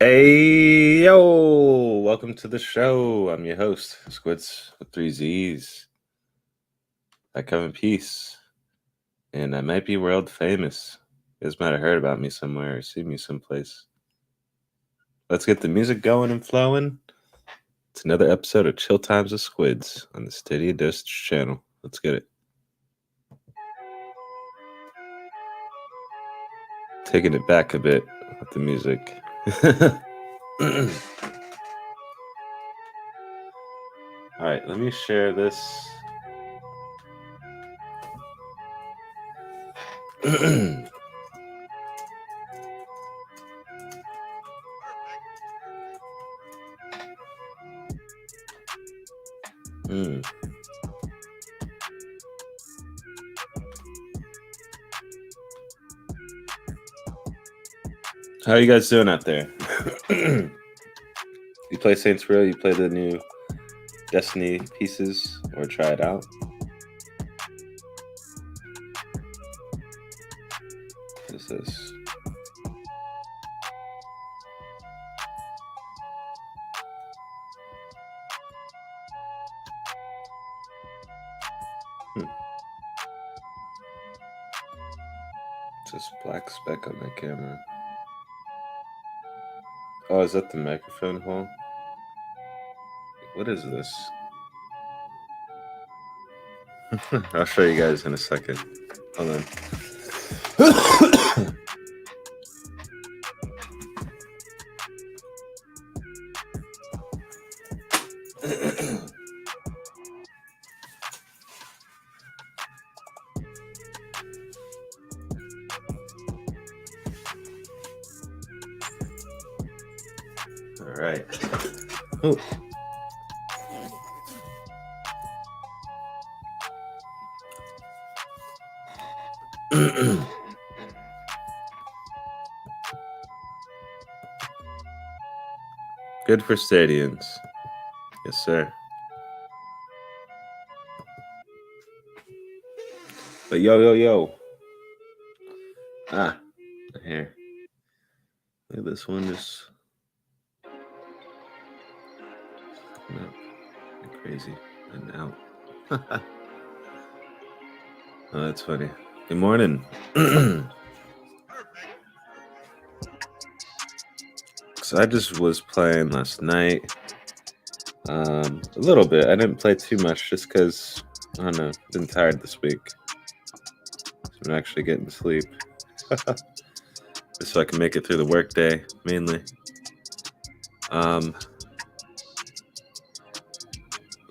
Hey, yo, welcome to the show. I'm your host, SQUiDzzz with 3Z's. I come in peace, and I might be world famous. You guys might have heard about me somewhere or seen me someplace. Let's get the music going and flowing. It's another episode of Chill Times with SQUiDzzz on the StadiaDosage channel. Let's get it. Taking it back a bit with the music. All right, let me share this. How are you guys doing out there? You play Saints Row? You play the new Destiny pieces or try it out? What is this? It's this black speck on my camera. Oh, is that the microphone hole? What is this? I'll show you guys in a second. Hold on. All right. Oh. Good for Stadians. Yes, sir. But yo. Here. Look at this one just crazy and out. Oh, that's funny. Good morning. So I just was playing last night. A little bit. I didn't play too much just because, I don't know, I've been tired this week. So I'm actually getting sleep. Just so I can make it through the workday, mainly.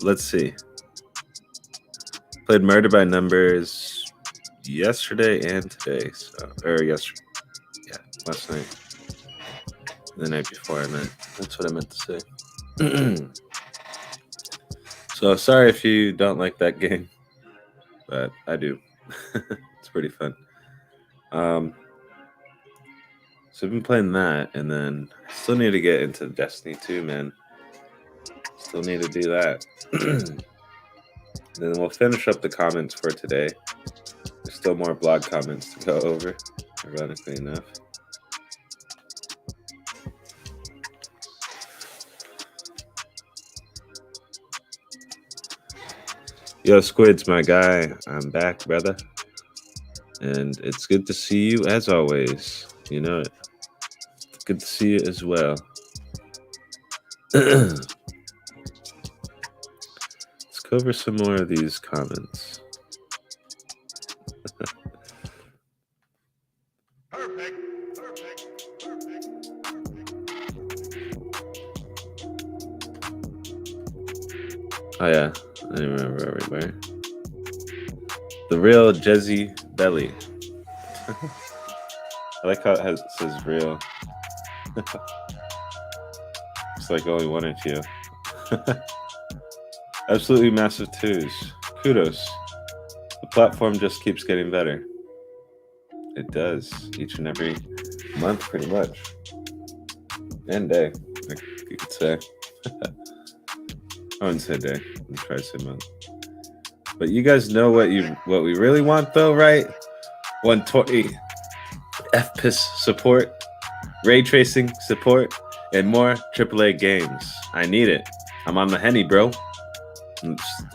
Let's see. Played Murder by Numbers yesterday and today. Last night. The night before, I meant. That's what I meant to say. So sorry if you don't like that game, but I do. It's pretty fun. So I've been playing that, and then I still need to get into Destiny 2, man. Still need to do that. Then we'll finish up the comments for today. There's still more blog comments to go over, ironically enough. Yo, SQUiDzzz, my guy. I'm back, brother. And it's good to see you as always. You know it. It's good to see you as well. Let's go over some more of these comments. Perfect. Oh yeah, I remember everywhere. The real Jezzy Belly. I like how it says real. It's like only one or two. Absolutely massive twos. Kudos. The platform just keeps getting better. It does. Each and every month, pretty much. And day, like you could say. I wouldn't say day. I'm trying to say month. But you guys know what we really want, though, right? 120 FPS support, ray tracing support, And more AAA games. I need it. I'm on the Henny, bro.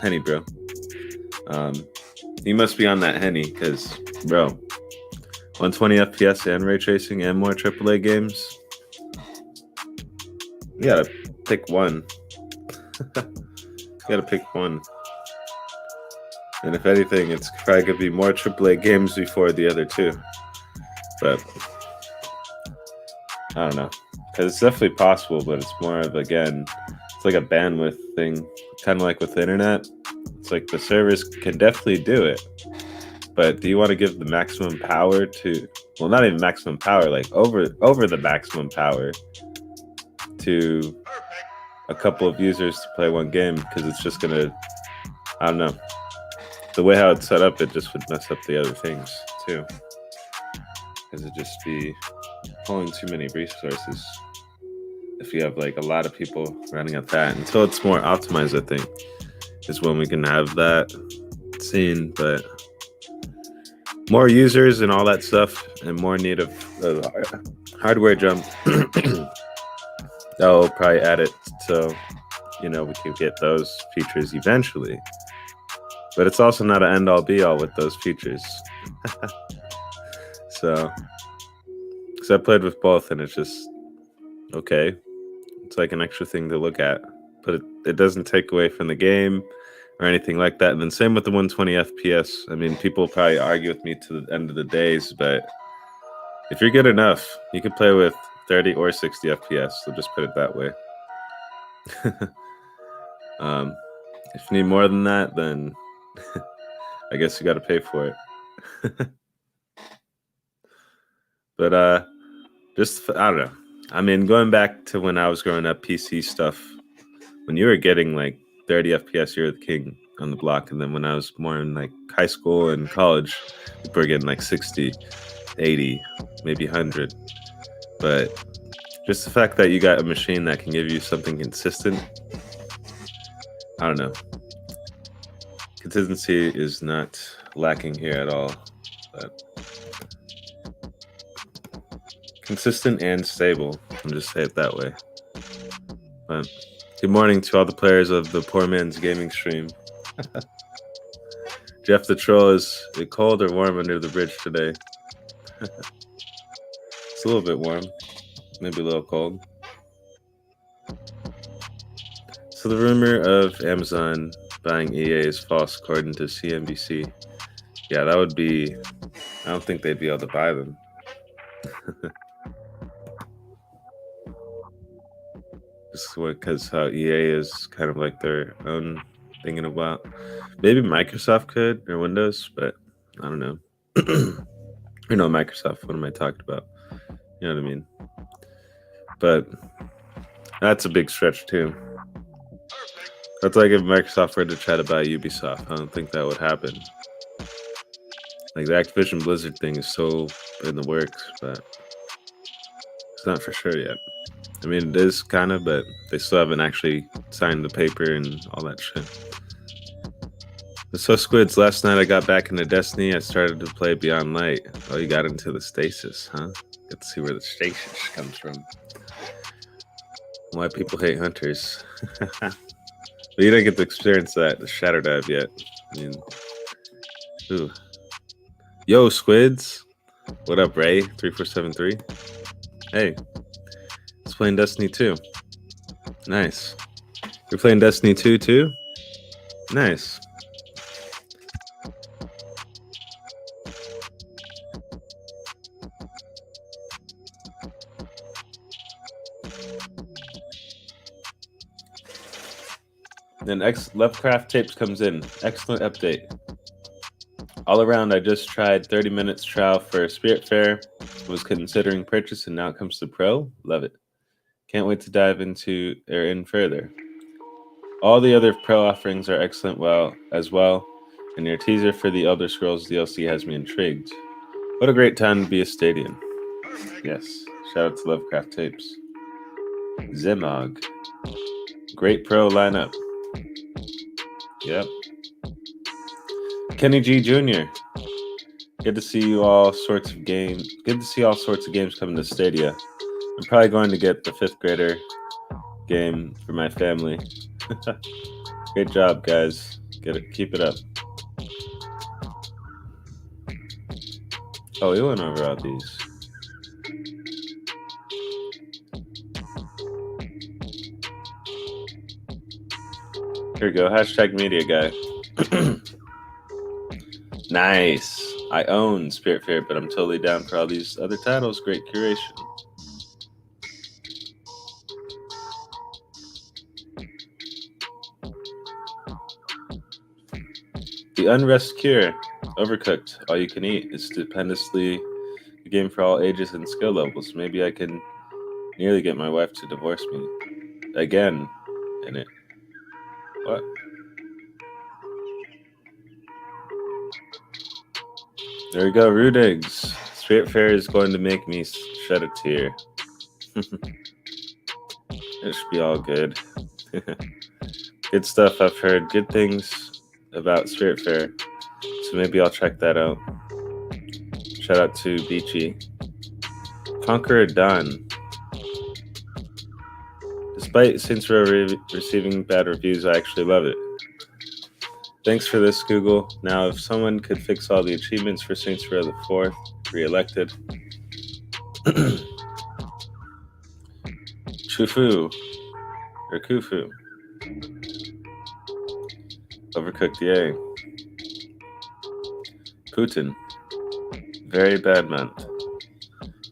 Henny, bro. You must be on that Henny, because, bro, 120 FPS and ray tracing and more AAA games. You gotta pick one. You gotta pick one. And if anything, it's probably gonna be more AAA games before the other two. But I don't know, because it's definitely possible, but it's more of, again, it's like a bandwidth thing, kind of like with the internet. It's like the servers can definitely do it, but do you want to give the maximum power to, well, not even maximum power, like over the maximum power to a couple of users to play one game? Because it's just gonna, I don't know, the way how it's set up, it just would mess up the other things too, because it'd just be pulling too many resources if you have like a lot of people running at that. Until it's more optimized, I think, is when we can have that seen. But more users and all that stuff, and more need of hardware jump, that'll probably add it so, you know, we can get those features eventually. But it's also not an end-all be-all with those features. So, because I played with both, and it's just okay. It's like an extra thing to look at, but it doesn't take away from the game or anything like that. And then same with the 120 FPS. I mean, people probably argue with me to the end of the days, but if you're good enough, you can play with 30 or 60 FPS. So just put it that way. If you need more than that, then I guess you got to pay for it. But just, I don't know. I mean, going back to when I was growing up, PC stuff, when you were getting like 30 FPS, you're the king on the block. And then when I was more in like high school and college, people were getting like 60, 80, maybe 100. But just the fact that you got a machine that can give you something consistent, I don't know. Consistency is not lacking here at all. But consistent and stable, I'll just say it that way. But good morning to all the players of the Poor Man's Gaming stream. Jeff the Troll, is it cold or warm under the bridge today? It's a little bit warm, maybe a little cold. So the rumor of Amazon buying EA is false according to CNBC. Yeah, that would be, I don't think they'd be able to buy them. Just because how EA is kind of like their own thinking about. Maybe Microsoft could, or Windows, but I don't know. Or no, Microsoft, what am I talking about? You know what I mean? But that's a big stretch too. That's like if Microsoft were to try to buy Ubisoft. I don't think that would happen. Like the Activision Blizzard thing is so in the works, but it's not for sure yet. I mean, it is kind of, but they still haven't actually signed the paper and all that shit. So SQUiDzzz, last night I got back into Destiny. I started to play Beyond Light. Oh, you got into the stasis, huh? Get to see where the stasis comes from. Why people hate hunters. But you didn't get to experience that, the Shatter Dive yet. I mean, ooh. Yo, SQUiDzzz. What up, Ray? 3473. Hey. It's playing Destiny 2. Nice. You're playing Destiny 2 too? Nice. Then Lovecraft Tapes comes in. Excellent update. All around, I just tried 30 minutes trial for Spiritfarer. Was considering purchase, and now it comes to Pro. Love it. Can't wait to dive into or in further. All the other Pro offerings are excellent as well, and your teaser for the Elder Scrolls DLC has me intrigued. What a great time to be a Stadian. Yes, shout out to Lovecraft Tapes. Zemog. Great Pro lineup. Yep. Kenny G Jr. Good to see all sorts of games. Good to see all sorts of games coming to Stadia. I'm probably going to get the 5th grader game for my family. Great job, guys. Get it, keep it up. Oh, we went over all these. Here we go. Hashtag media guy. Nice. I own Spiritfarer, but I'm totally down for all these other titles. Great curation. The Unrest Cure. Overcooked. All you can eat. It's stupendously a game for all ages and skill levels. Maybe I can nearly get my wife to divorce me. Again. In it. What? There we go, FRiDAzzzE. Spiritfarer is going to make me shed a tear. It should be all good. Good stuff. I've heard good things about Spiritfarer, so maybe I'll check that out. Shout out to Beachy. Conqueror done. Despite Saints Row receiving bad reviews, I actually love it. Thanks for this, Google. Now, if someone could fix all the achievements for Saints Row the 4th, re-elected. Chufu. Or Kufu. Overcooked, yay. Putin. Very bad month.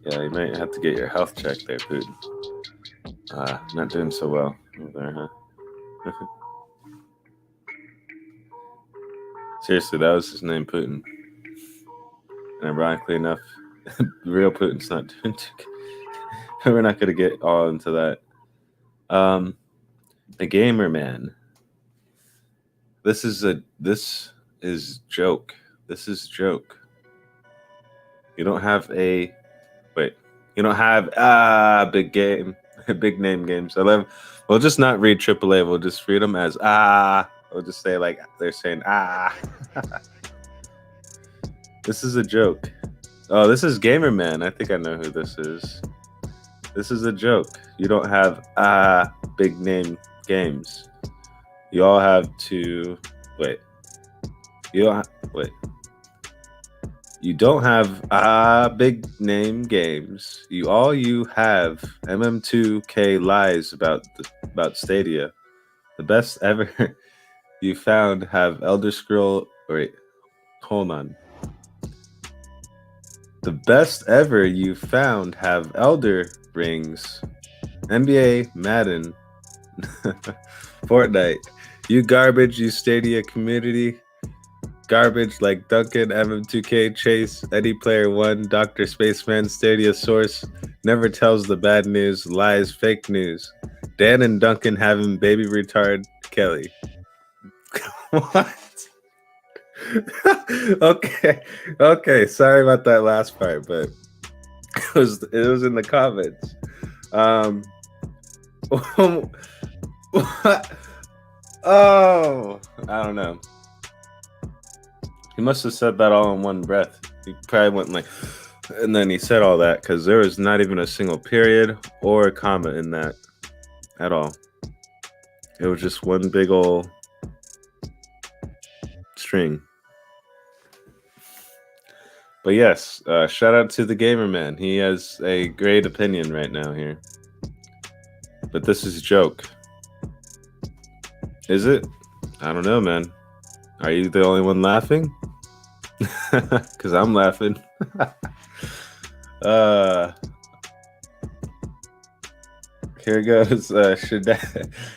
Yeah, you might have to get your health checked there, Putin. Not doing so well over there, huh? Seriously, that was his name, Putin. And ironically enough, real Putin's not doing too good. We're not going to get all into that. The Gamer Man. This is joke. This is joke. You don't have a... Wait. You don't have big game. Big name games. We'll just not read AAA. We'll just read them as We'll just say like they're saying This is a joke. Oh, this is Gamer Man. I think I know who this is. This is a joke. You don't have big name games. You all have to wait. You don't have big name games. You have MM2K lies about Stadia. The best ever you found have Elder Scroll. Wait, hold on. The best ever you found have Elder Rings, NBA, Madden, Fortnite. You garbage, you Stadia community. Garbage like Duncan, MM2K, Chase, Eddie Player 1, Dr. Spaceman, Stadia Source, never tells the bad news, lies, fake news. Dan and Duncan having baby retard Kelly. What? Okay. Sorry about that last part, but it was in the comments. What? Oh, I don't know. He must have said that all in one breath. He probably went like, and then he said all that because there was not even a single period or a comma in that at all. It was just one big old string. But yes, shout out to the Gamer Man. He has a great opinion right now here. But this is a joke. Is it? I don't know, man. Are you the only one laughing? Because I'm laughing. Here goes SQUiDzz's.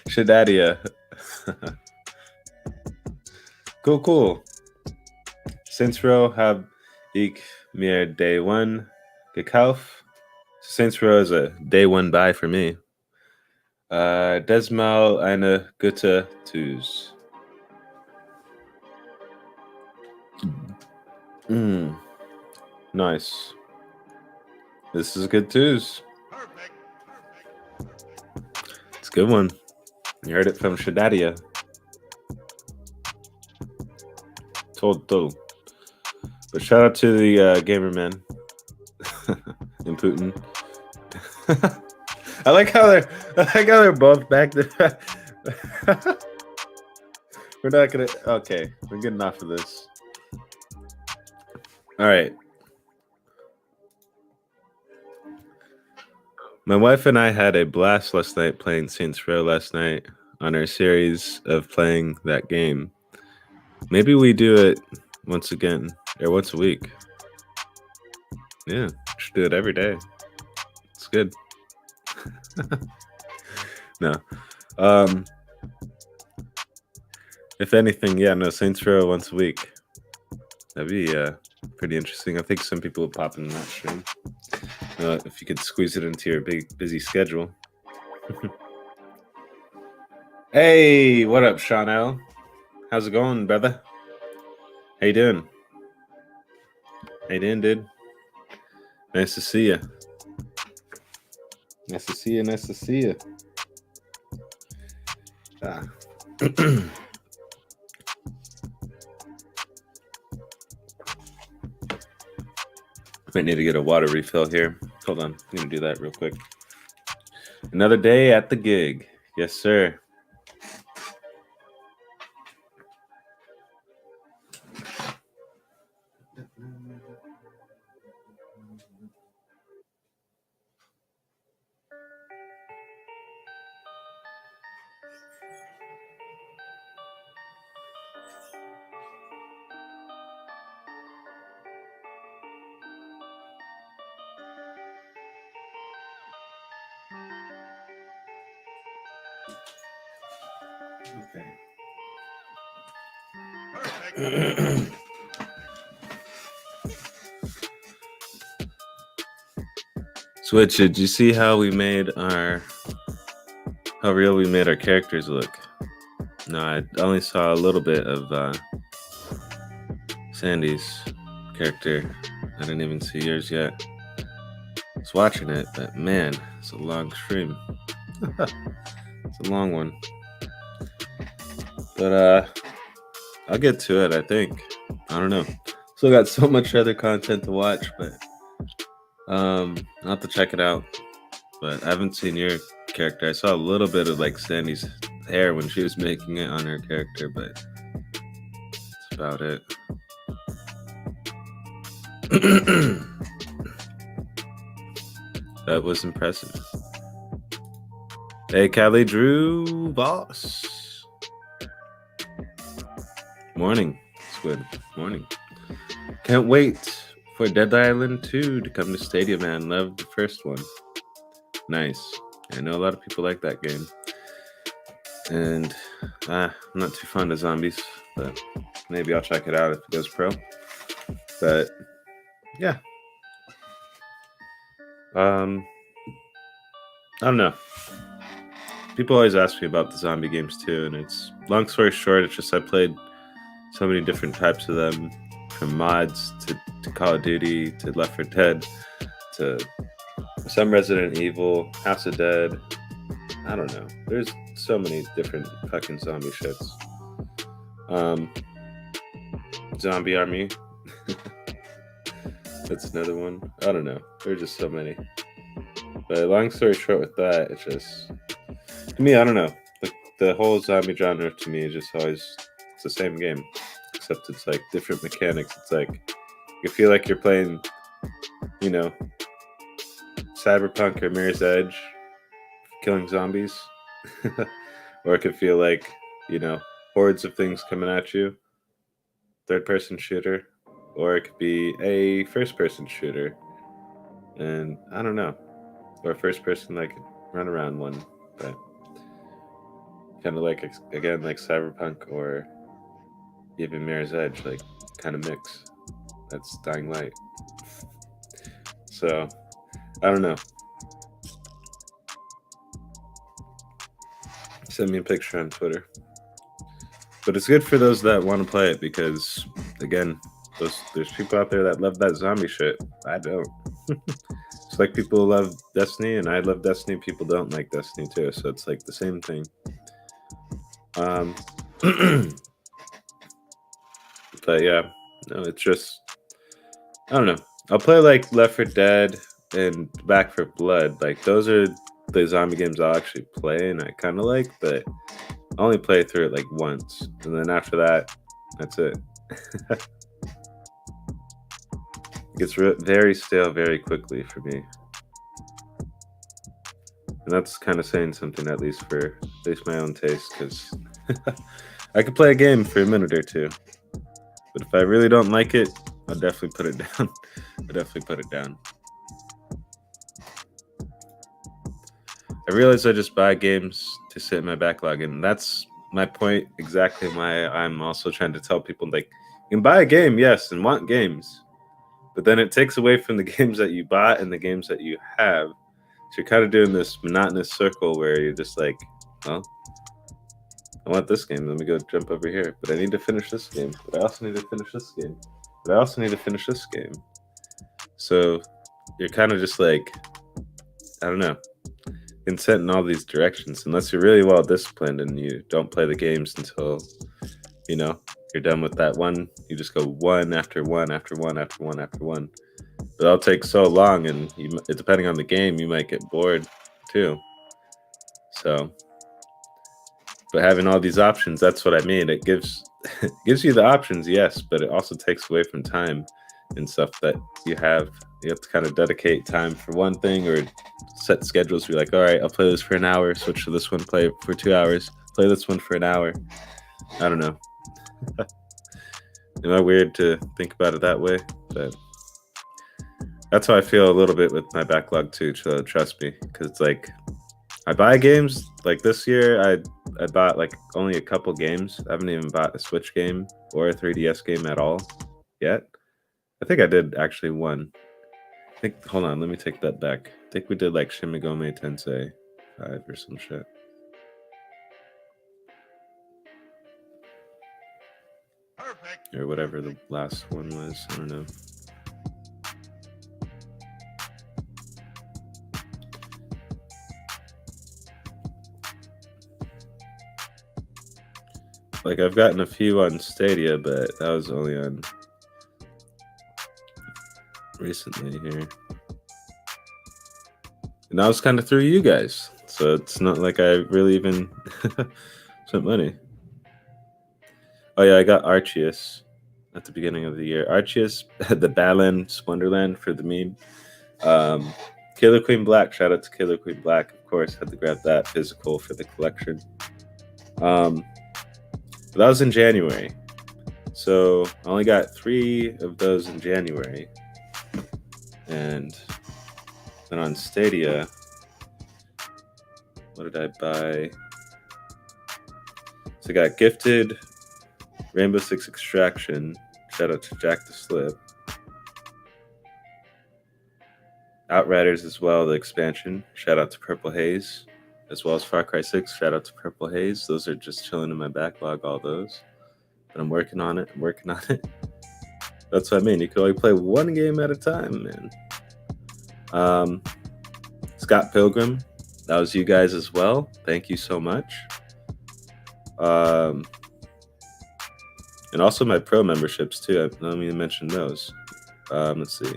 Cool. Saints Row habe ich mir Day 1 gekauft. Saints Row is a Day 1 buy for me. Desmal eine gute TAGzzz. Nice. This is a good TAGzzz. It's a good one. You heard it from Stadia. Total. But shout out to the Gamer Man and Putin. I like how they're both back there. We're not gonna. Okay, we're getting off of this. All right. My wife and I had a blast last night playing Saints Row last night on our series of playing that game. Maybe we do it once again or once a week. Yeah, should do it every day. It's good. No. If anything, yeah, no, Saints Row once a week. That'd be pretty interesting. I think some people would pop in that stream. If you could squeeze it into your big busy schedule. Hey, what up, Sean L? How's it going, brother? How you doing? How you doing, dude? Nice to see you. Nice to see you. Nice to see you. Might need to get a water refill here. Hold on, I'm gonna do that real quick. Another day at the gig. Yes, sir. Okay. Switch, did you see how we made how real we made our characters look? No, I only saw a little bit of Sandy's character. I didn't even see yours yet. I was watching it, but man, it's a long stream. It's a long one. But I'll get to it, I think. I don't know. Still got so much other content to watch, but I'll have to check it out. But I haven't seen your character. I saw a little bit of like Sandy's hair when she was making it on her character, but that's about it. That was impressive. Hey, Callie Drew Boss. Morning, Squid. Morning. Can't wait for Dead Island 2 to come to Stadia, man. Loved the first one. Nice. I know a lot of people like that game. And I'm not too fond of zombies, but maybe I'll check it out if it goes pro. But yeah. I don't know. People always ask me about the zombie games too, and it's long story short, it's just I played so many different types of them, from mods to Call of Duty to Left 4 Dead to some Resident Evil, House of Dead. I don't know. There's so many different fucking zombie shits. Zombie Army. That's another one. I don't know. There's just so many. But long story short with that, it's just, to me, I don't know. The whole zombie genre to me is just always, it's the same game. Except it's like different mechanics. It's like, you feel like you're playing, you know, Cyberpunk or Mirror's Edge, killing zombies. Or it could feel like, you know, hordes of things coming at you. Third-person shooter. Or it could be a first-person shooter. And I don't know. Or a first-person, like, run around one. But kind of like, again, like Cyberpunk or even Mirror's Edge, like, kind of mix. That's Dying Light. So, I don't know. Send me a picture on Twitter. But it's good for those that want to play it because, again, there's people out there that love that zombie shit. I don't. It's like people love Destiny, and I love Destiny. People don't like Destiny too, so it's like the same thing. But yeah, no, it's just, I don't know. I'll play like Left 4 Dead and Back for Blood, like those are the zombie games I'll actually play and I kind of like, but I only play through it like once, and then after that, that's it. It gets very stale very quickly for me, and that's kind of saying something, at least my own taste, because I could play a game for a minute or two, but if I really don't like it, I'll definitely put it down. I'll definitely put it down. I realize I just buy games to sit in my backlog, and that's my point exactly why I'm also trying to tell people, like, you can buy a game, yes, and want games, but then it takes away from the games that you bought and the games that you have. So you're kind of doing this monotonous circle where you're just like, well, I want this game, let me go jump over here, but I need to finish this game, but I also need to finish this game, but I also need to finish this game. So you're kind of just like, I don't know, sent in all these directions, unless you're really well disciplined and you don't play the games until, you know, you're done with that one. You just go one after one after one after one after one. But that'll take so long, and depending on the game, you might get bored too. So, but having all these options, that's what I mean. It gives gives you the options, yes, but it also takes away from time and stuff that you have. You have to kind of dedicate time for one thing, or set schedules. Be like, all right, I'll play this for an hour, switch to this one, play it for 2 hours, play this one for an hour. I don't know. Am I weird to think about it that way? But that's how I feel a little bit with my backlog too, so trust me, because it's like I buy games. Like this year, I bought like only a couple games. I haven't even bought a Switch game or a 3DS game at all yet. I think I did actually one. Hold on, let me take that back. I think we did like Shin Megami Tensei 5 or some shit. Perfect. Or whatever the last one was. I don't know. Like I've gotten a few on Stadia, but that was only on recently here. And that was kind of through you guys. So it's not like I really even spent money. Oh yeah, I got Arceus at the beginning of the year. Arceus had the Badlands Wonderland for the meme. Killer Queen Black, shout out to Killer Queen Black, of course, had to grab that physical for the collection. But that was in January. So I only got 3 of those in January. And then on Stadia, what did I buy? So I got gifted Rainbow Six Extraction. Shout out to Jack the Slip. Outriders as well, the expansion. Shout out to Purple Haze. As well as Far Cry 6. Shout out to Purple Haze. Those are just chilling in my backlog, all those. But I'm working on it. That's what I mean. You can only play one game at a time, man. Scott Pilgrim. That was you guys as well. Thank you so much. And also my pro memberships too. Let me mention those. Let's see.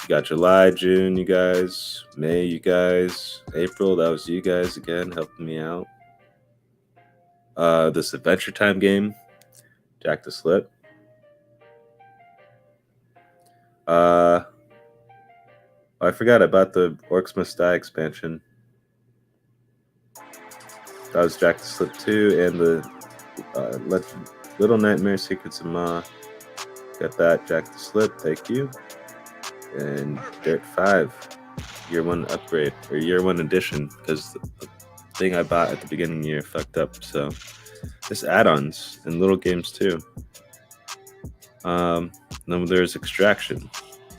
You got July, June, you guys. May, you guys. April, that was you guys again, helping me out. This Adventure Time game, Jack the Slip. I forgot about the Orcs Must Die expansion. That was Jack the Slip 2 and the Little Nightmare Secrets of Ma. Got that, Jack the Slip, thank you. And Dirt 5, Year 1 upgrade, or Year 1 edition, because the thing I bought at the beginning of the year fucked up. So just add-ons and little games too. Then there's Extraction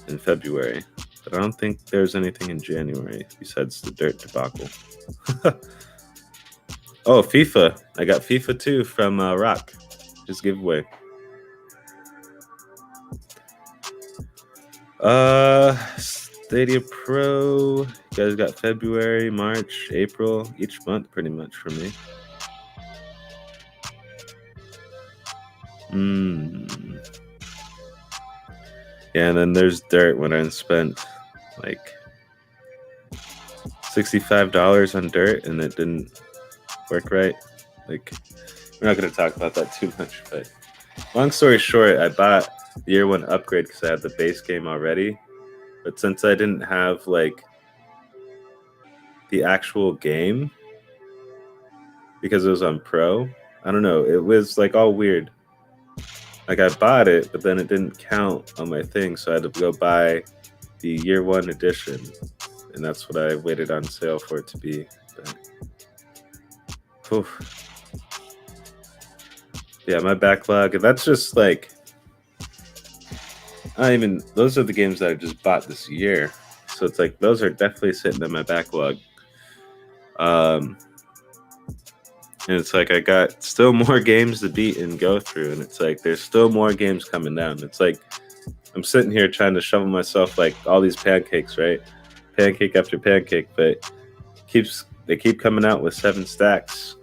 in February, but I don't think there's anything in January besides the Dirt debacle. Oh, FIFA. I got FIFA 2 from Rock. His giveaway. Stadia Pro. You guys got February, March, April, each month pretty much for me. Yeah, and then there's Dirt when I spent like $65 on dirt, and it didn't work right. Like, we're not going to talk about that too much, but long story short, I bought the year 1 upgrade because I had the base game already. But since I didn't have like the actual game, because it was on Pro, I don't know, it was like all weird. Like, I bought it, but then it didn't count on my thing, so I had to go buy the year 1 edition, and that's what I waited on sale for it to be. But, yeah, my backlog, that's just like, those are the games that I just bought this year. So it's like, those are definitely sitting in my backlog. And it's like, I got still more games to beat and go through. And it's like, there's still more games coming down. It's like, I'm sitting here trying to shovel myself like all these pancakes, right? Pancake after pancake, but they keep coming out with 7 stacks,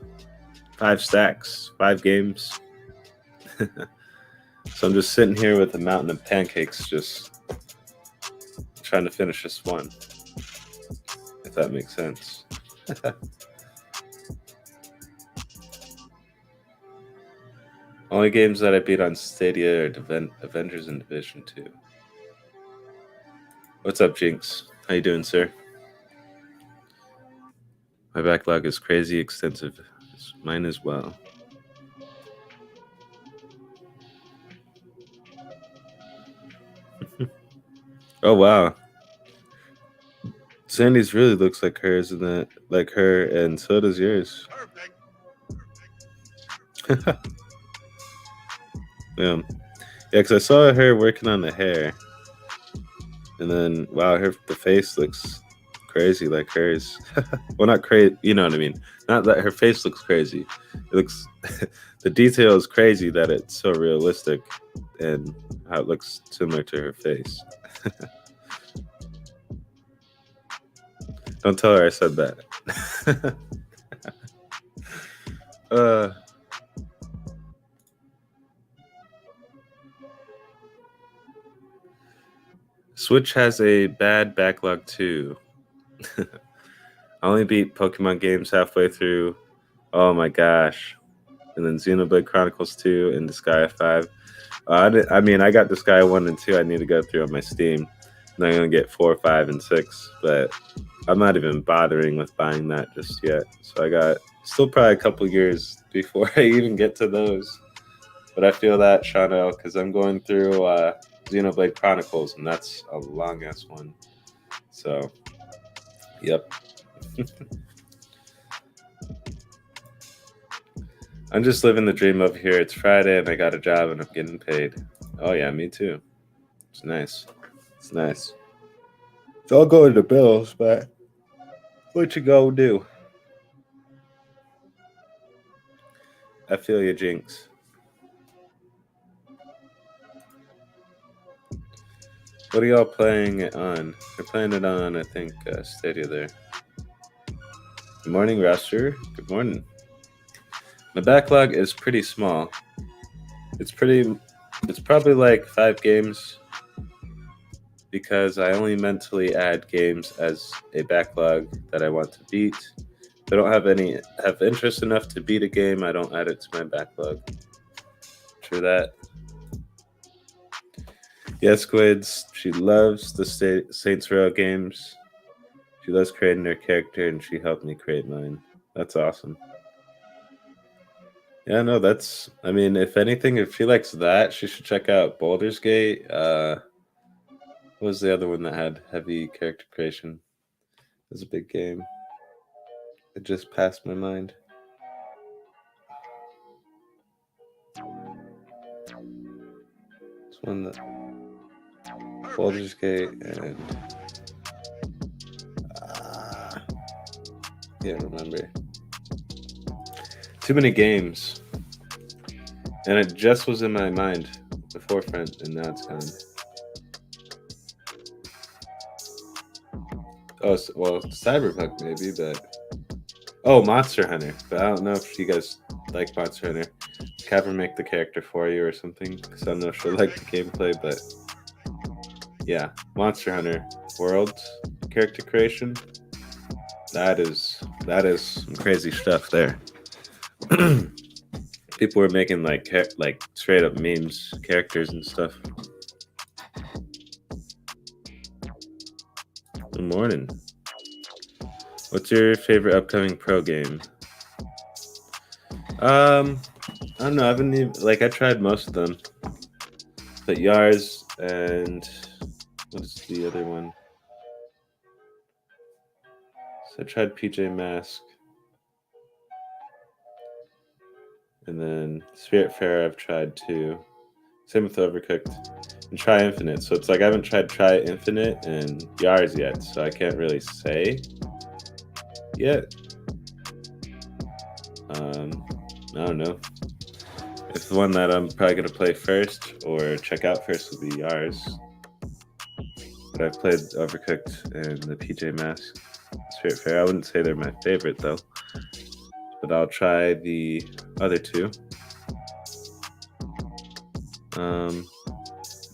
5 stacks, 5 games. So I'm just sitting here with a mountain of pancakes, just trying to finish this one, if that makes sense. Only games that I beat on Stadia are Avengers and Division 2. What's up, Jinx? How you doing, sir? My backlog is crazy extensive. Mine as well. Oh, wow. Sandy's really looks like her, isn't it? Like her, and so does yours. Yeah, because I saw her working on the hair, and then wow, the face looks crazy like hers. Well, not crazy, you know what I mean. Not that her face looks crazy. It looks the detail is crazy that it's so realistic, and how it looks similar to her face. Don't tell her I said that. Switch has a bad backlog too. I only beat Pokemon games halfway through. Oh my gosh. And then Xenoblade Chronicles 2 and Disgaea 5. I mean, I got Disgaea 1 and 2 I need to go through on my Steam. And I'm going to get 4, 5, and 6. But I'm not even bothering with buying that just yet. So I got still probably a couple years before I even get to those. But I feel that, Chanel, because I'm going through Xenoblade Chronicles, and that's a long-ass one. So, yep. I'm just living the dream over here. It's Friday, and I got a job, and I'm getting paid. Oh, yeah, me too. It's nice. It's nice. It's all going to bills, but what you go do? I feel you, Jinx. What are y'all playing it on? They're playing it on, I think, Stadia there. Good morning, Raster. Good morning. My backlog is pretty small. It's probably like 5 games, because I only mentally add games as a backlog that I want to beat. If I don't have interest enough to beat a game, I don't add it to my backlog. True that. Yeah, SQUiDzzz, she loves the Saints Row games. She loves creating her character, and she helped me create mine. That's awesome. Yeah, no, I mean, if anything, if she likes that, she should check out Baldur's Gate. What was the other one that had heavy character creation? It was a big game. It just passed my mind. It's one that Baldur's Gate and can't remember. Too many games, and it just was in my mind before, friend, and now it's gone. Oh, well, Cyberpunk maybe, but Monster Hunter. But I don't know if you guys like Monster Hunter. Have her make the character for you or something, because I don't know if she'll like the gameplay, but Yeah, Monster Hunter World character creation. That is some crazy stuff there. People were making like straight up memes, characters and stuff. Good morning. What's your favorite upcoming pro game? I don't know. I haven't even I tried most of them, but Yars and what's the other one? So I tried PJ Mask, and then Spiritfarer I've tried too. Same with Overcooked and Try Infinite. So it's like I haven't tried Try Infinite and Yars yet, so I can't really say yet. I don't know. If the one that I'm probably gonna play first or check out first will be Yars. But I've played Overcooked and the PJ Mask, Spiritfarer. I wouldn't say they're my favorite though, but I'll try the other two.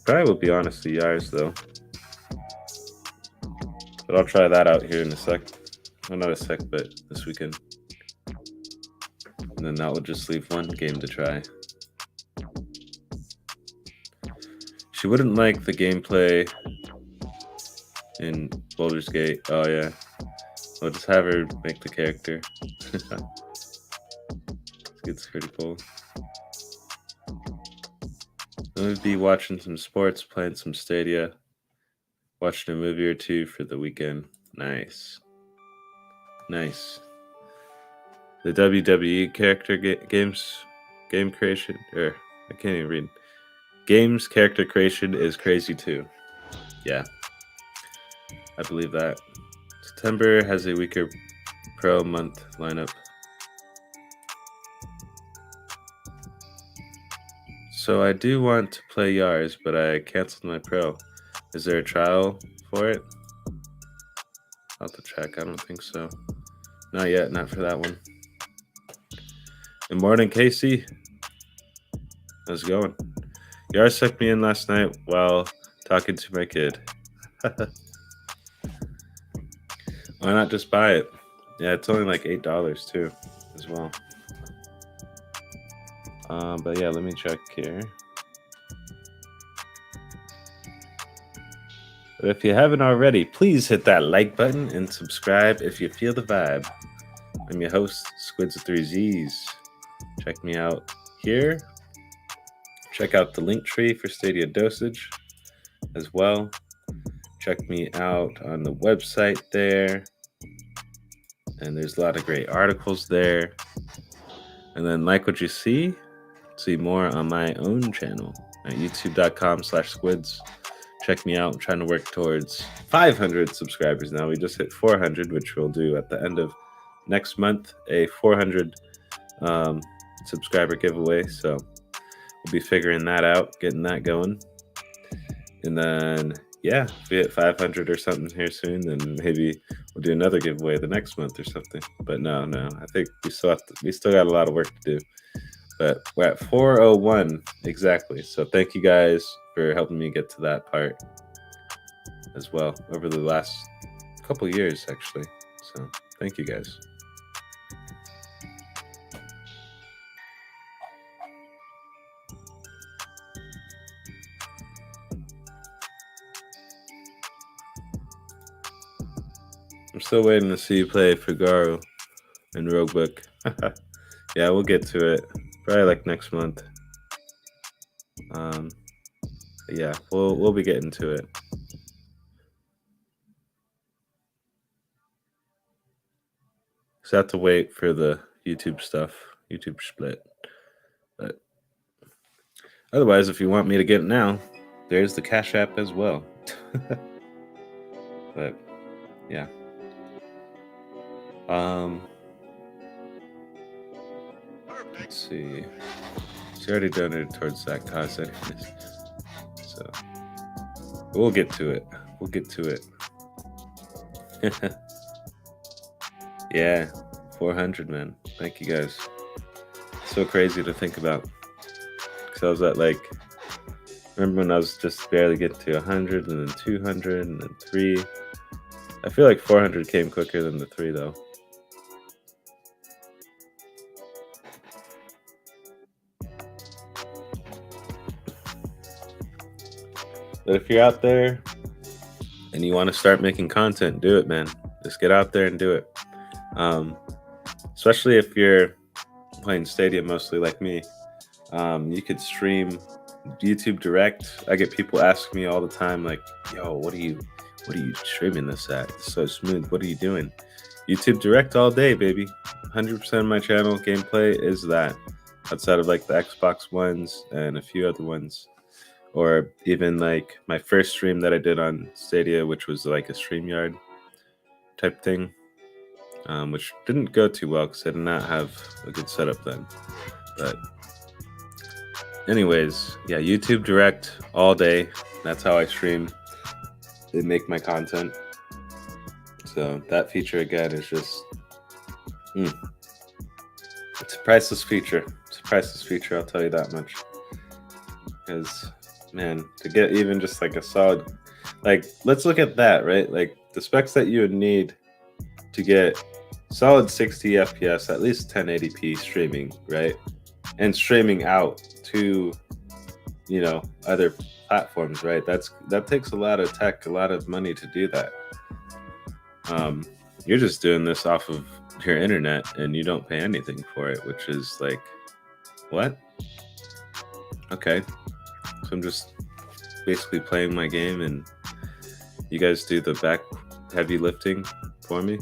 Probably will be honestly Yars though, but I'll try that out here in a sec. Well, not a sec, but this weekend. And then that will just leave one game to try. She wouldn't like the gameplay in Baldur's Gate. Oh yeah, I'll just have her make the character. It's pretty cool. I'm gonna be watching some sports, playing some Stadia, watching a movie or two for the weekend. Nice. The WWE character game creation, or I can't even read. Games character creation is crazy too. Yeah, I believe that. September has a weaker pro month lineup. So I do want to play Yars, but I canceled my pro. Is there a trial for it? I'll have to check. I don't think so. Not yet. Not for that one. Good morning, Casey. How's it going? Yars sucked me in last night while talking to my kid. Why not just buy it? Yeah, it's only like $8 too, as well. But yeah, let me check here. But if you haven't already, please hit that like button and subscribe if you feel the vibe. I'm your host, SQUiDzzz with 3 Z's. Check me out here. Check out the link tree for StadiaDosage as well. Check me out on the website there. And there's a lot of great articles there. And then like what you see more on my own channel at youtube.com/SQUiDzzz. Check me out. I'm trying to work towards 500 subscribers now. We just hit 400, which we'll do at the end of next month, a 400 subscriber giveaway. So we'll be figuring that out, getting that going. And then, yeah, if we hit 500 or something here soon, then maybe we'll do another giveaway the next month or something. But no, I think we still got a lot of work to do. But we're at 401 exactly. So thank you guys for helping me get to that part as well over the last couple years, actually. So thank you guys. I'm still waiting to see you play Figaro and Roguebook. Yeah, we'll get to it. Probably like next month. Yeah, we'll be getting to it. Just have to wait for the YouTube stuff, YouTube split. But otherwise, if you want me to get it now, there's the Cash App as well. But yeah. Let's see. She already donated towards that cause anyways. So we'll get to it. Yeah, 400, man. Thank you guys. So crazy to think about. Because I was at like Remember when I was just barely getting to 100 and then 200 and then 3? I feel like 400 came quicker than the 3 though. But if you're out there and you want to start making content, do it, man. Just get out there and do it. Especially if you're playing Stadia mostly like me. You could stream YouTube Direct. I get people asking me all the time, like, "Yo, what are you streaming this at? It's so smooth. What are you doing?" YouTube Direct all day, baby. 100% of my channel gameplay is that. Outside of like the Xbox ones and a few other ones, or even like my first stream that I did on Stadia, which was like a StreamYard type thing, which didn't go too well because I did not have a good setup then. But anyways, yeah, YouTube Direct all day. That's how I stream and make my content. So that feature again is just, it's a priceless feature. It's a priceless feature, I'll tell you that much. Because, man, to get even just like a solid, like, let's look at that, right? Like the specs that you would need to get solid 60 FPS, at least 1080p streaming, right? And streaming out to, you know, other platforms, right? That takes a lot of tech, a lot of money to do that. You're just doing this off of your internet and you don't pay anything for it, which is like, what? Okay, so I'm just basically playing my game and you guys do the back heavy lifting for me.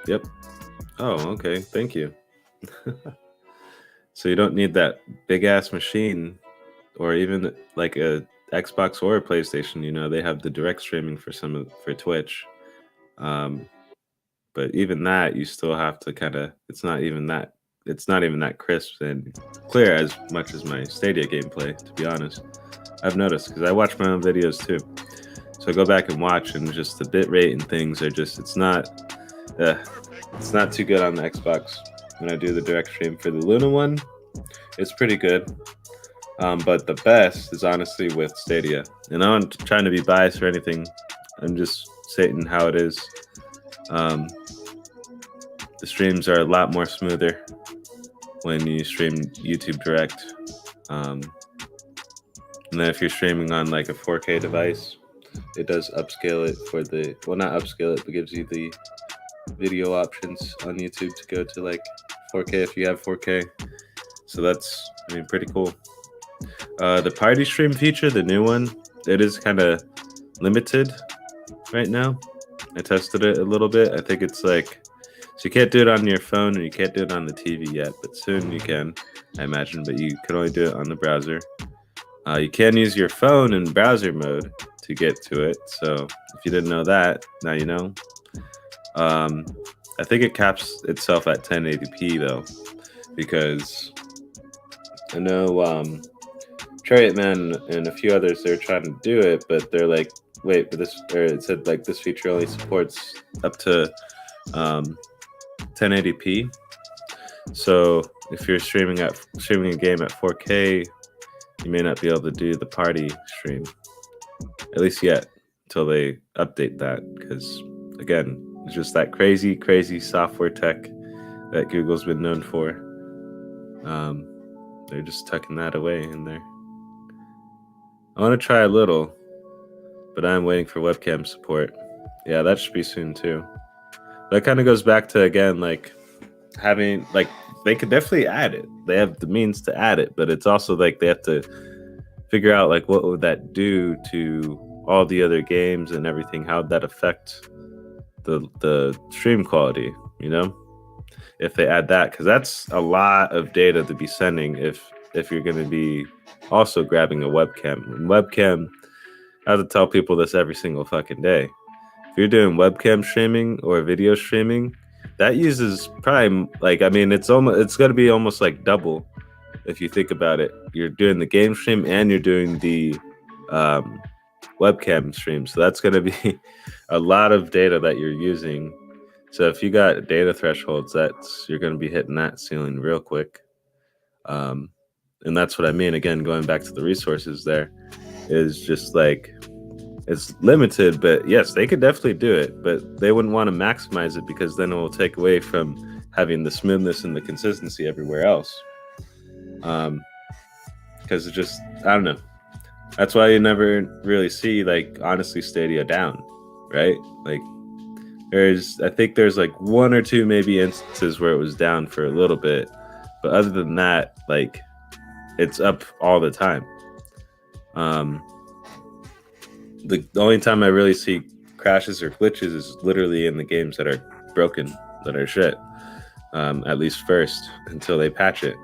Yep. Oh, okay, thank you. So you don't need that big ass machine, or even like a Xbox or a PlayStation. You know, they have the direct streaming for for Twitch. But even that, you still have to kind of. It's not even that crisp and clear as much as my Stadia gameplay. To be honest, I've noticed because I watch my own videos too. So I go back and watch, and just the bit rate and things are just. It's not too good on the Xbox. When I do the direct stream for the Luna one, it's pretty good. But the best is honestly with Stadia. And I'm not trying to be biased or anything. I'm just stating how it is. The streams are a lot more smoother when you stream YouTube Direct. And then if you're streaming on like a 4K device, it does upscale it for the, well, not upscale it, but gives you the video options on YouTube to go to like 4K if you have 4K. So that's, I mean, pretty cool. The party stream feature, the new one, it is kind of limited right now. I tested it a little bit. I think it's like, so you can't do it on your phone and you can't do it on the TV yet, but soon you can, I imagine, but you can only do it on the browser. You can use your phone in browser mode to get to it. So if you didn't know that, now you know. I think it caps itself at 1080p though, because I know Chariotman and a few others, they're trying to do it, but they're like, wait, but this, or it said like this feature only supports up to 1080p. So if you're streaming a game at 4K, you may not be able to do the party stream, at least yet, until they update that. Because again, it's just that crazy software tech that Google's been known for. They're just tucking that away in there. I want to try a little, but I'm waiting for webcam support. Yeah, that should be soon too. That kind of goes back to, again, like having, like, they could definitely add it. They have the means to add it, but it's also like they have to figure out like what would that do to all the other games and everything. How would that affect the stream quality, you know, if they add that, because that's a lot of data to be sending if you're going to be also grabbing a webcam. I have to tell people this every single fucking day. If you're doing webcam streaming or video streaming, that uses probably, like, I mean, it's going to be almost like double if you think about it. You're doing the game stream and you're doing the webcam stream, so that's going to be a lot of data that you're using. So if you got data thresholds, you're going to be hitting that ceiling real quick. And that's what I mean. Again, going back to the resources there is just like, it's limited, but yes, they could definitely do it, but they wouldn't want to maximize it because then it will take away from having the smoothness and the consistency everywhere else. Because it just, I don't know. That's why you never really see, like, honestly, Stadia down, right? Like, I think there's like one or two maybe instances where it was down for a little bit, but other than that, like, it's up all the time. The only time I really see crashes or glitches is literally in the games that are broken, that are shit. At least first, until they patch it.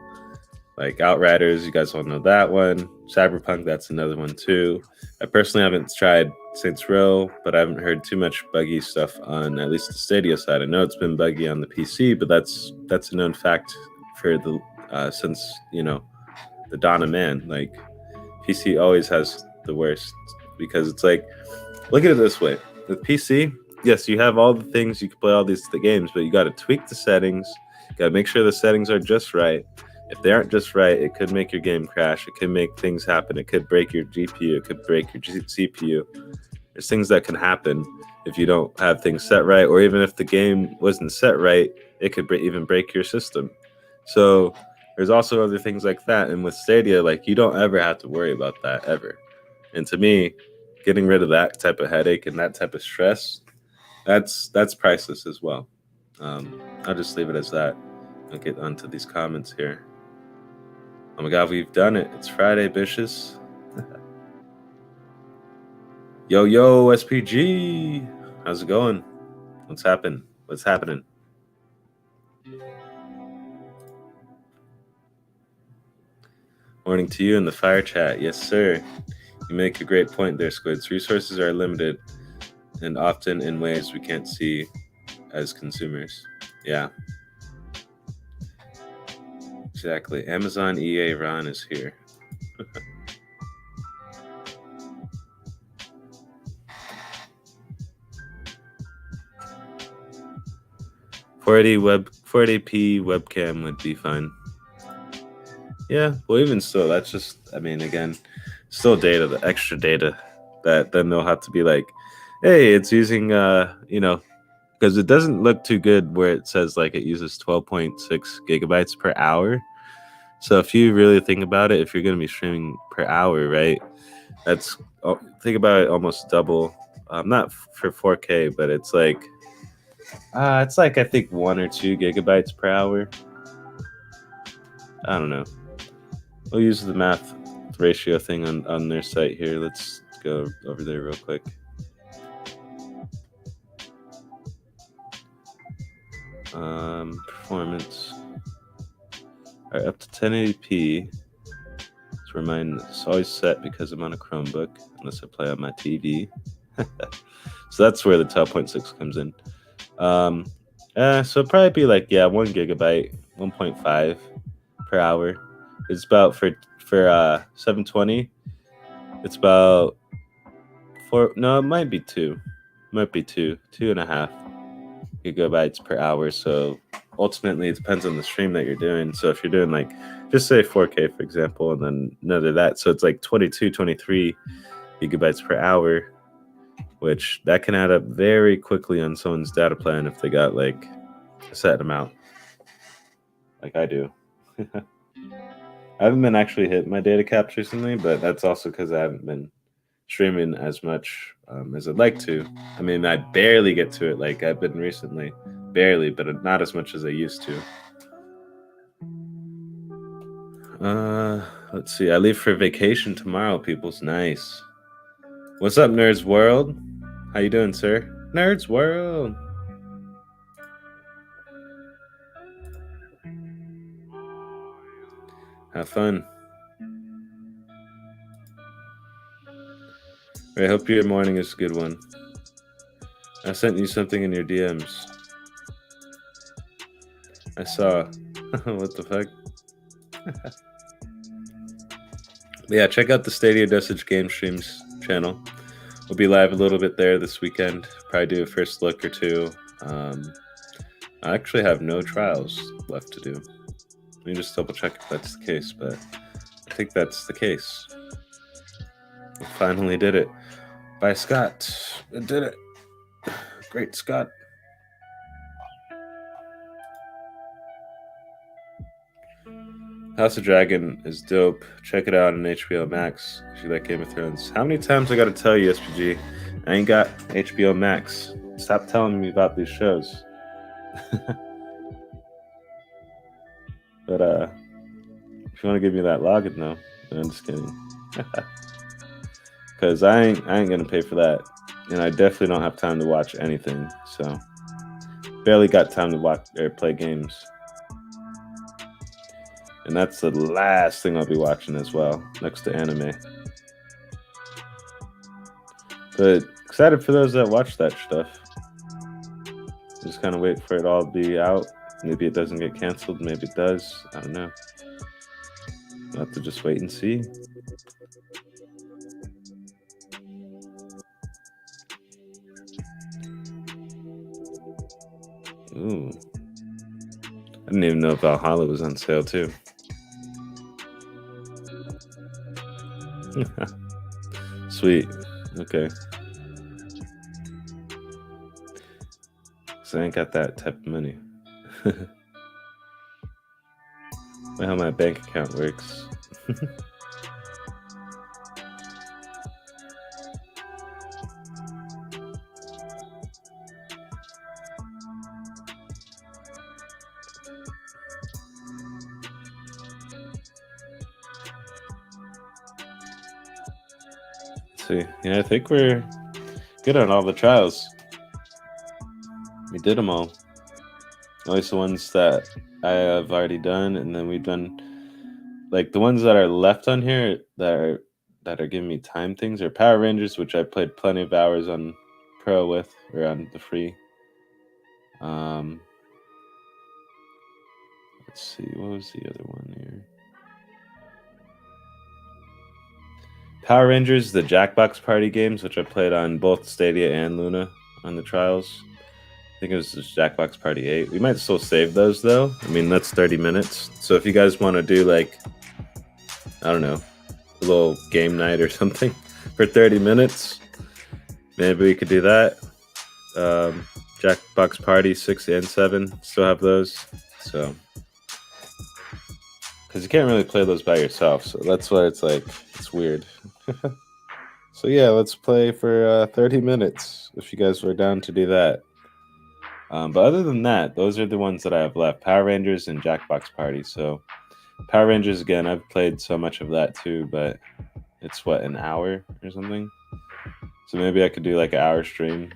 Like Outriders, you guys all know that one. Cyberpunk, that's another one too. I personally haven't tried Saints Row, but I haven't heard too much buggy stuff on at least the Stadia side. I know it's been buggy on the PC, but that's a known fact for the since, you know, the dawn of man. Like, PC always has the worst, because it's like, look at it this way. With PC, yes, you have all the things, you can play all the games, but you got to tweak the settings. You got to make sure the settings are just right. If they aren't just right, it could make your game crash. It could make things happen. It could break your GPU. It could break your CPU. There's things that can happen if you don't have things set right, or even if the game wasn't set right, it could even break your system. So there's also other things like that. And with Stadia, like, you don't ever have to worry about that, ever. And to me, getting rid of that type of headache and that type of stress, that's priceless as well. I'll just leave it as that. I'll get onto these comments here. Oh my God, we've done it. It's Friday, bitches. Yo, SPG. How's it going? What's happening? Morning to you in the fire chat. Yes, sir. You make a great point there, SQUiDzzz. Resources are limited and often in ways we can't see as consumers. Yeah. Exactly. Amazon EA Ron is here. $480p webcam would be fine. Yeah, well, even still, that's just, I mean, again, still data, the extra data that then they'll have to be like, hey, it's using, you know, because it doesn't look too good where it says like it uses 12.6 gigabytes per hour. So if you really think about it, if you're going to be streaming per hour, right, that's, think about it, almost double. Not for 4K, but it's like I think 1 or 2 gigabytes per hour. I don't know. We'll use the math ratio thing on their site here. Let's go over there real quick. Performance. All right, up to 1080p. So mine is always set because I'm on a Chromebook, unless I play on my TV. So that's where the 12.6 comes in. So it'd probably be like, 1 gigabyte, 1.5 per hour. It's about for 720. It's about 4. No, it might be 2. Might be 2.5 gigabytes per hour. So ultimately, it depends on the stream that you're doing. So if you're doing like, just say 4K, for example, and then another that, so it's like 22, 23 gigabytes per hour, which that can add up very quickly on someone's data plan if they got like a set amount, like I do. I haven't been actually hitting my data caps recently, but that's also because I haven't been streaming as much as I'd like to. I mean, I barely get to it like I've been recently. Barely, but not as much as I used to. Let's see. I leave for vacation tomorrow, people's. Nice. What's up, Nerds World? How you doing, sir? Nerds World. Have fun. I hope your morning is a good one. I sent you something in your DMs. I saw. What the fuck? Yeah, check out the StadiaDosage game streams channel. We'll be live a little bit there this weekend. Probably do a first look or two. I actually have no trials left to do. Let me just double check if that's the case, but think that's the case. We finally did it. By Scott. It did it. Great Scott. House of Dragon is dope. Check it out on HBO Max if you like Game of Thrones. How many times I gotta tell you, SPG? I ain't got HBO Max. Stop telling me about these shows. But if you want to give me that login though, I'm just kidding. Because I ain't gonna pay for that, and I definitely don't have time to watch anything. So barely got time to watch or play games. And that's the last thing I'll be watching as well, next to anime. But excited for those that watch that stuff. Just kind of wait for it all to be out. Maybe it doesn't get canceled. Maybe it does. I don't know. We'll have to just wait and see. Ooh. I didn't even know Valhalla was on sale too. Sweet. Okay. So I ain't got that type of money. How my bank account works. See, yeah, I think we're good on all the trials. We did them all. At least the ones that I have already done, and then we've done like the ones that are left on here that are giving me time things are Power Rangers, which I played plenty of hours on Pro with or on the free. Let's see, what was the other one here? Power Rangers, the Jackbox Party games, which I played on both Stadia and Luna on the trials. I think it was just Jackbox Party 8. We might still save those though. I mean, that's 30 minutes. So if you guys want to do like, I don't know, a little game night or something for 30 minutes, maybe we could do that. Jackbox Party 6 and 7 still have those. So, because you can't really play those by yourself. So that's why it's like, it's weird. So yeah, let's play for 30 minutes if you guys were down to do that. But other than that, those are the ones that I have left. Power Rangers and Jackbox Party. So Power Rangers, again, I've played so much of that too, but it's what, an hour or something? So maybe I could do like an hour stream.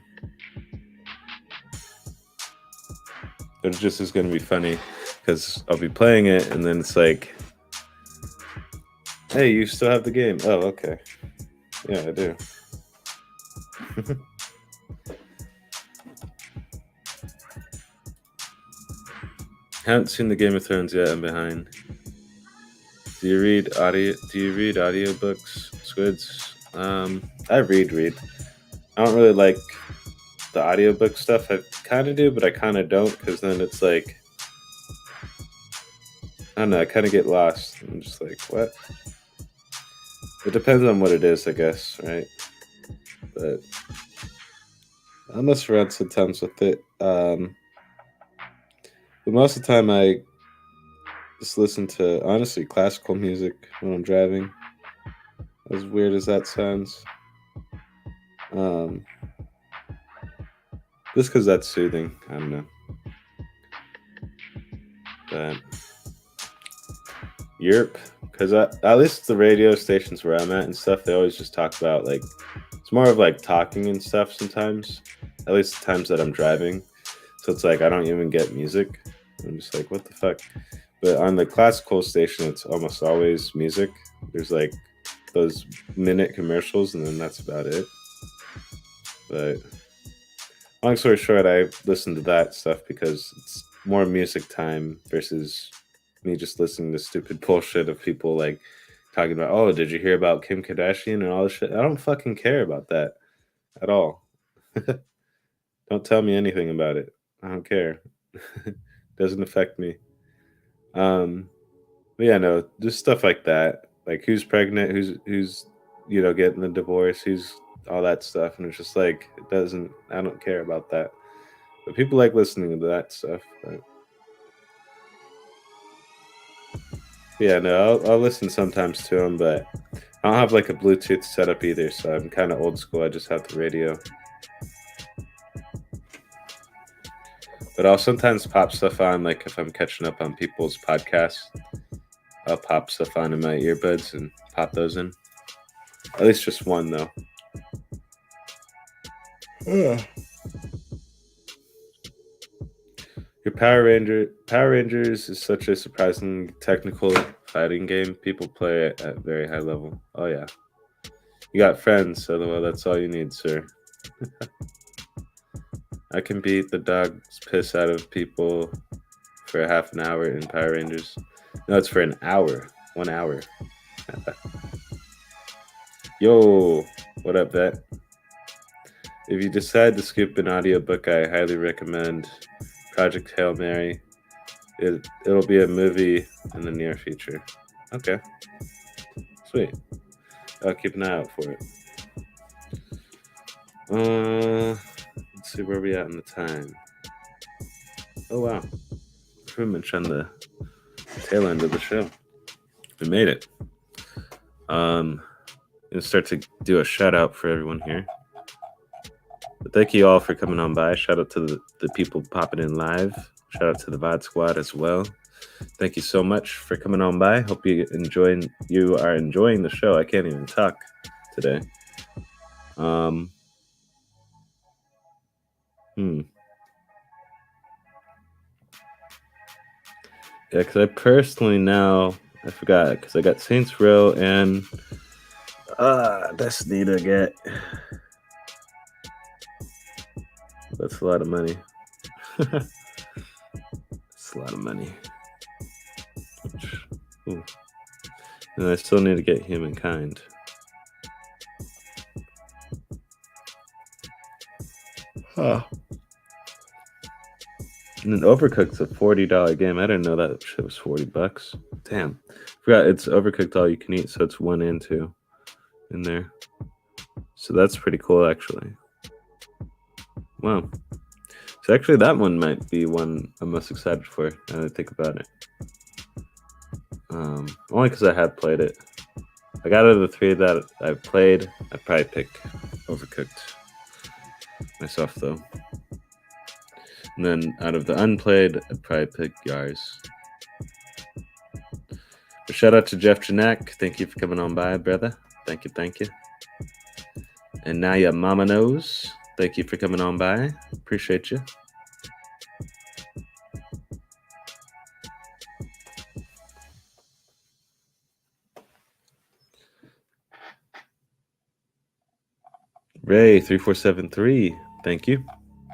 But it just is going to be funny because I'll be playing it and then it's like, hey, you still have the game. Oh, okay. Yeah, I do. Haven't seen the Game of Thrones yet. I'm behind. Do you read audio? Do you read audiobooks, SQUiDzzz? I read. I don't really like the audiobook stuff. I kind of do, but I kind of don't, because then it's like, I don't know, I kind of get lost. I'm just like, what? It depends on what it is, I guess, right? But I mess around sometimes with it. But most of the time I just listen to, honestly, classical music when I'm driving. As weird as that sounds. Just because that's soothing. I don't know. But Europe, because at least the radio stations where I'm at and stuff, they always just talk about, like, it's more of like talking and stuff sometimes. At least the times that I'm driving. So it's like I don't even get music. I'm just like, what the fuck? But on the classical station, it's almost always music. There's like those minute commercials, and then that's about it. But long story short, I listen to that stuff because it's more music time versus me just listening to stupid bullshit of people like talking about, oh, did you hear about Kim Kardashian and all this shit? I don't fucking care about that at all. Don't tell me anything about it. I don't care. Doesn't affect me. But yeah, no, just stuff like that. like who's pregnant, who's getting the divorce, who's all that stuff, and it's just like I don't care about that. But people like listening to that stuff. But yeah, no, I'll listen sometimes to them, but I don't have like a Bluetooth setup either, so I'm kind of old school. I just have the radio. But I'll sometimes pop stuff on, like if I'm catching up on people's podcasts, I'll pop stuff on in my earbuds and pop those in. At least just one, though. Your Power Rangers is such a surprisingly technical fighting game. People play it at very high level. Oh yeah, you got friends, so well, that's all you need, sir. I can beat the dog's piss out of people for half an hour in Power Rangers. No, it's for an hour. 1 hour. Yo, what up, vet? If you decide to skip an audiobook, I highly recommend Project Hail Mary. It'll be a movie in the near future. Okay. Sweet. I'll keep an eye out for it. Let's see where we at in the time. Oh wow. Pretty much on the tail end of the show. We made it. I'm gonna start to do a shout out for everyone here. But thank you all for coming on by. Shout out to the people popping in live. Shout out to the VOD squad as well. Thank you so much for coming on by. Hope you are enjoying the show. I can't even talk today. Yeah, because I personally now, I forgot, because I got Saints Row and Destiny to get. That's a lot of money. That's a lot of money. Ooh. And I still need to get Humankind. Huh. And then Overcooked's a $40 game. I didn't know that shit was $40. Damn. Forgot it's Overcooked all you can eat, so it's 1 and 2 in there. So that's pretty cool, actually. Wow. So actually that one might be one I'm most excited for now that I think about it. Only because I have played it. Like out of the 3 that I've played, I'd probably pick Overcooked myself though. And then out of the unplayed, I'd probably pick Yars. But shout out to Jeff Janak. Thank you for coming on by, brother. Thank you. And now your mama knows. Thank you for coming on by. Appreciate you. Ray3473. Thank you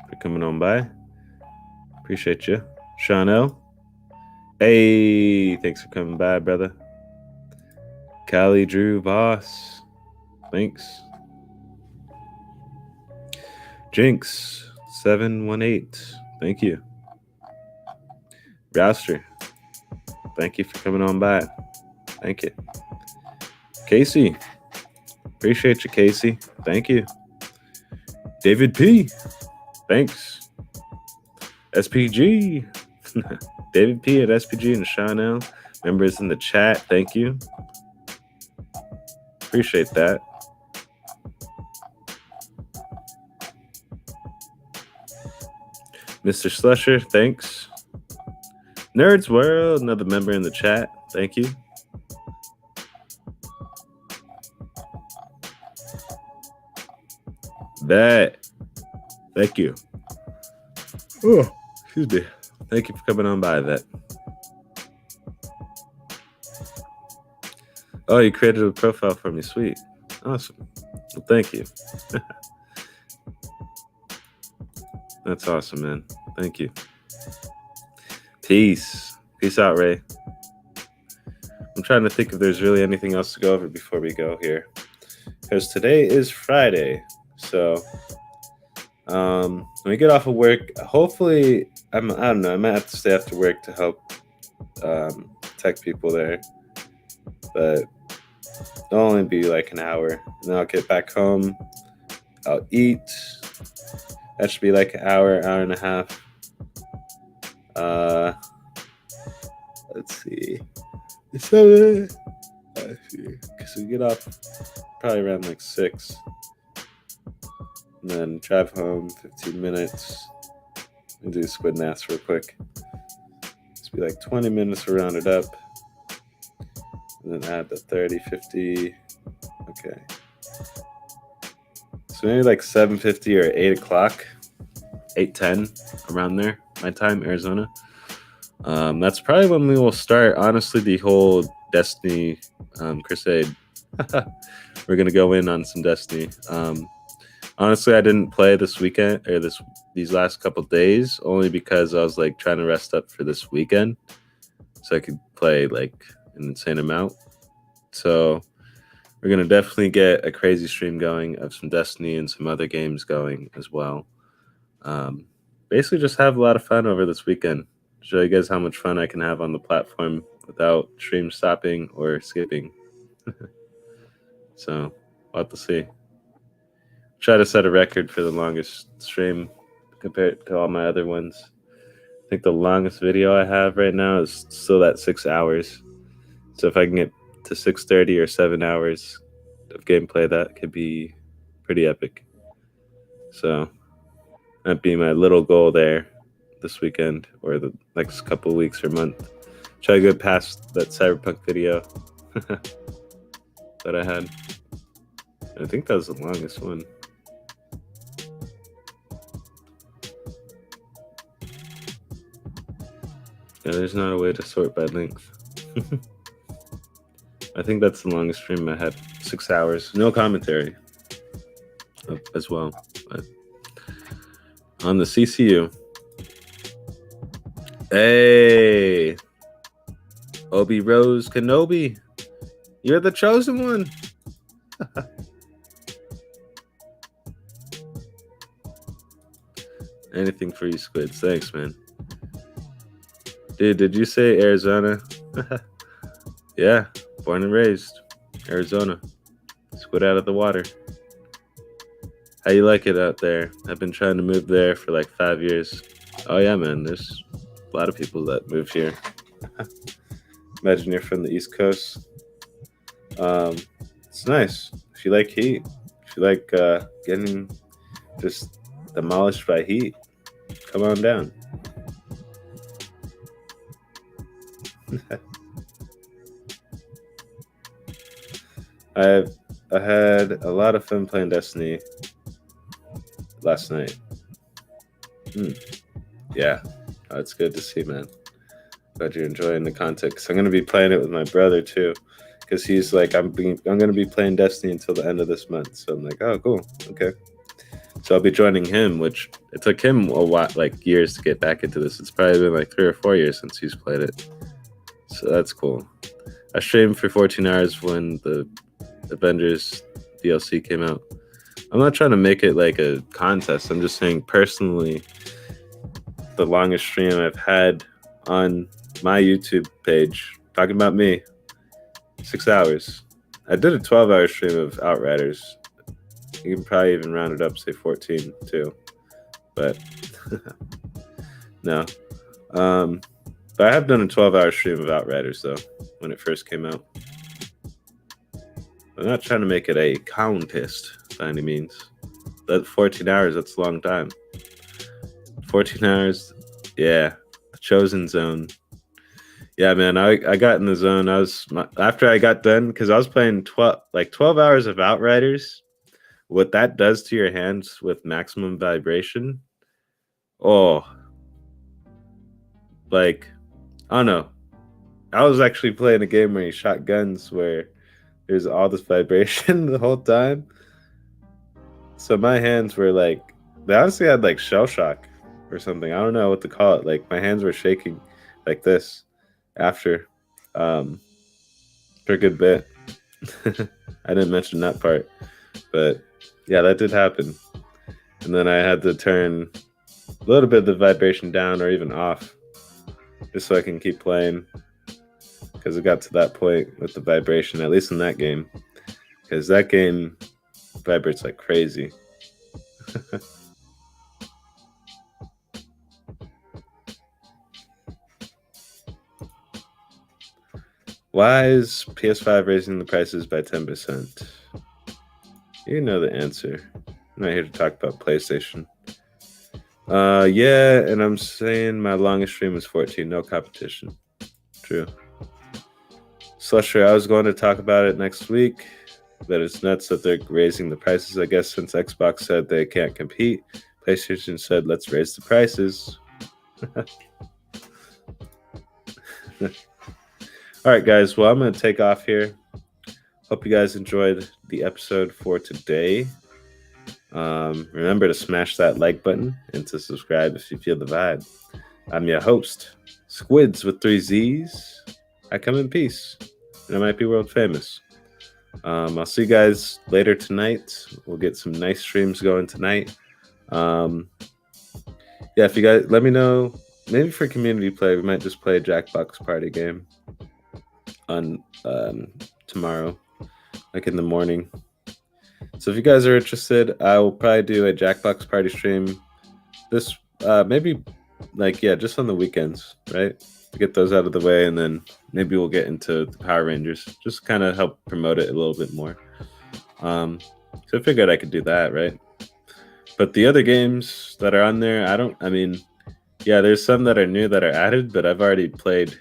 for coming on by. Appreciate you. Sean L. Hey, thanks for coming by, brother. Callie Drew Boss. Thanks. Jinx 718. Thank you. Rouster. Thank you for coming on by. Thank you. Casey. Appreciate you, Casey. Thank you. David P. Thanks. SPG. David P at SPG and Sean L. Members in the chat. Thank you. Appreciate that. Mr. Slusher, thanks. Nerds World, another member in the chat. Thank you. Thank you. Oh, excuse me. Thank you for coming on by, that. Oh, you created a profile for me. Sweet. Awesome. Well, thank you. That's awesome, man. Thank you. Peace. Peace out, Ray. I'm trying to think if there's really anything else to go over before we go here. Because today is Friday. So when we get off of work, hopefully, I don't know, I might have to stay after work to help tech people there. But It'll only be like an hour. And then I'll get back home. I'll eat. That should be like an hour, hour and a half. Let's see. Let's see. Because we get off probably around like 6. And then drive home 15 minutes. And do SQUiDzzz real quick. It's be like 20 minutes, we'll round it up. And then add the 30, 50. Okay. So maybe like 7:50 or 8 o'clock. 8:10, around there, my time, Arizona. That's probably when we will start, honestly, the whole Destiny crusade. We're going to go in on some Destiny. Honestly, I didn't play this weekend or these last couple days only because I was like trying to rest up for this weekend so I could play like an insane amount. So we're going to definitely get a crazy stream going of some Destiny and some other games going as well. Basically just have a lot of fun over this weekend. Show you guys how much fun I can have on the platform without stream stopping or skipping. So we'll have to see. Try to set a record for the longest stream compared to all my other ones. I think the longest video I have right now is still at 6 hours. So if I can get to 6:30 or 7 hours of gameplay, that could be pretty epic. So that'd be my little goal there this weekend or the next couple of weeks or month. Try to get past that Cyberpunk video that I had. I think that was the longest one. Yeah, there's not a way to sort by length. I think that's the longest stream I had. 6 hours. No commentary as well. But on the CCU. Hey! Obi Rose Kenobi. You're the chosen one. Anything for you, Squid. Thanks, man. Dude, did you say Arizona? Yeah, born and raised. Arizona. Squid out of the water. How you like it out there? I've been trying to move there for like 5 years. Oh yeah, man. There's a lot of people that move here. Imagine you're from the East Coast. It's nice. If you like heat, if you like getting just demolished by heat, come on down. I had a lot of fun playing Destiny last night. Yeah, it's good to see, man. Glad you're enjoying the content. Cause I'm gonna be playing it with my brother too, because he's like, I'm gonna be playing Destiny until the end of this month. So I'm like, oh, cool, okay. So I'll be joining him, which it took him a while, like years to get back into this. It's probably been like 3 or 4 years since he's played it. So that's cool. I streamed for 14 hours when the Avengers DLC came out. I'm not trying to make it like a contest. I'm just saying personally, the longest stream I've had on my YouTube page, talking about me, 6 hours. I did a 12-hour stream of Outriders. You can probably even round it up, say 14 too. But no. But I have done a 12-hour stream of Outriders though, when it first came out. I'm not trying to make it a contest by any means. That 14 hours, that's a long time. 14 hours, yeah. The chosen zone. Yeah, man, I got in the zone. After I got done, because I was playing 12 hours of Outriders. What that does to your hands with maximum vibration. Oh. Like, I don't know. I was actually playing a game where you shot guns where there's all this vibration the whole time. So my hands were like, they honestly had like shell shock or something. I don't know what to call it. Like my hands were shaking like this after for a good bit. I didn't mention that part, but yeah, that did happen. And then I had to turn a little bit of the vibration down or even off just so I can keep playing. because it got to that point with the vibration, at least in that game. Because that game vibrates like crazy. Why is PS5 raising the prices by 10%? You know the answer. I'm not here to talk about PlayStation. Yeah, and I'm saying my longest stream was 14, no competition. True. Slusher, I was going to talk about it next week, but it's nuts that they're raising the prices. I guess since Xbox said they can't compete, PlayStation said, let's raise the prices. All right, guys. Well, I'm going to take off here. Hope you guys enjoyed the episode for today. Remember to smash that like button and to subscribe if you feel the vibe. I'm your host, SQUiDzzz with 3 Z's. I come in peace, and I might be world famous. I'll see you guys later tonight. We'll get some nice streams going tonight. Yeah, if you guys let me know, maybe for community play, we might just play a Jackbox party game on tomorrow, like in the morning. So if you guys are interested, I will probably do a Jackbox party stream this maybe like just on the weekends, right? To get those out of the way, and then maybe we'll get into the Power Rangers, just kind of help promote it a little bit more. So I figured I could do that, right? But the other games that are on there, there's some that are new that are added, but I've already played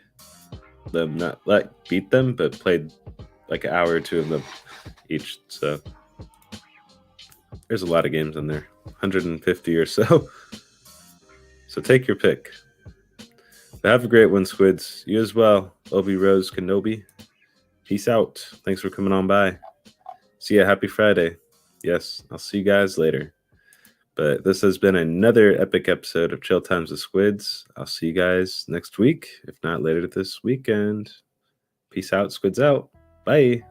them, not like beat them, but played like an hour or two of them each. So there's a lot of games on there, 150 or so. So take your pick. But have a great one, SQUiDzzz. You as well, Obi Rose Kenobi. Peace out. Thanks for coming on by. See ya. Happy Friday. Yes, I'll see you guys later. But this has been another epic episode of Chill Times with SQUiDzzz. I'll see you guys next week, if not later this weekend. Peace out. SQUiDzzz out. Bye.